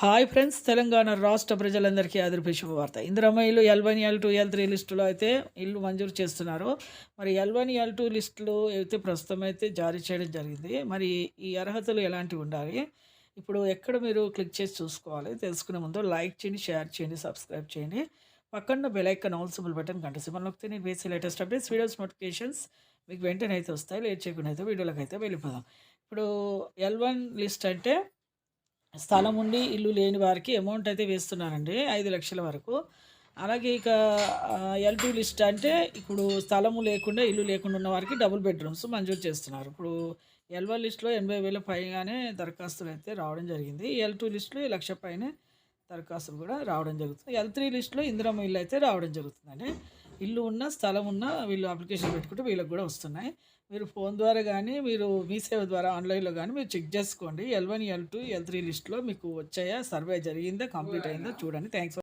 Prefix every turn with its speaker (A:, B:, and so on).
A: Hi friends, Telangana రాష్ట్ర ప్రజలందరికీ ఆదర్భ శుభవార్త. ఇందిరమ్మ ఇల్లు L1, L2, L3 లిస్టులో అయితే ఇల్లు మంజూరు చేస్తున్నారు. మరి L1, L2 లిస్టులు అయితే ప్రస్తుతం అయితే జారీ చేయడం జరిగింది. మరి ఈ అర్హతలు ఎలాంటివి ఉండాలి? ఇప్పుడు ఎక్కడ మీరు క్లిక్ చేసి చూసుకోవాలి? తెలుసుకునే ముందు లైక్ చేయండి, షేర్ చేయండి, సబ్స్క్రైబ్ చేయండి. పక్కన bell icon all symbol button గంట సింబల్ నొక్కితే నేను వేసే లేటెస్ట్ అప్డేట్స్, వీడియోస్, నోటిఫికేషన్స్ మీకు వెంటనే అయితే వస్తాయి. లేట్ చేయకుండా అయితే వీడియోలోకి అయితే వెళ్ళిపోదాం. ఇప్పుడు L1 లిస్ట్ అంటే స్థలం ఉండి ఇల్లు లేని వారికి అమౌంట్ అయితే వేస్తున్నారండి, 5,00,000 వరకు. అలాగే ఇక L2 లిస్ట్ అంటే ఇప్పుడు స్థలము లేకుండా ఇల్లు లేకుండా ఉన్న వారికి డబుల్ బెడ్రూమ్స్ మంజూరు చేస్తున్నారు. ఇప్పుడు L1 లిస్ట్‌లో 80,000 పైగానే దరఖాస్తులు అయితే రావడం జరిగింది. L2 లిస్ట్‌లో 1,00,000 పైనే దరఖాస్తులు కూడా రావడం జరుగుతుంది. L3 లిస్ట్‌లో ఇందిరమ్మ ఇల్లు అయితే రావడం జరుగుతుందండి. ఇల్లు ఉన్న, స్థలం ఉన్న వీళ్ళు అప్లికేషన్ పెట్టుకుంటే వీళ్ళకి కూడా వస్తున్నాయి. మీరు ఫోన్ ద్వారా గానీ, మీరు మీ సేవ ద్వారా ఆన్‌లైన్‌లో గానీ మీరు చెక్ చేసుకోండి. L1, L2, L3 లిస్ట్‌లో మీకు వచ్చాయా? సర్వే జరిగిందా? కంప్లీట్ అయిందా? చూడండి. Thanks for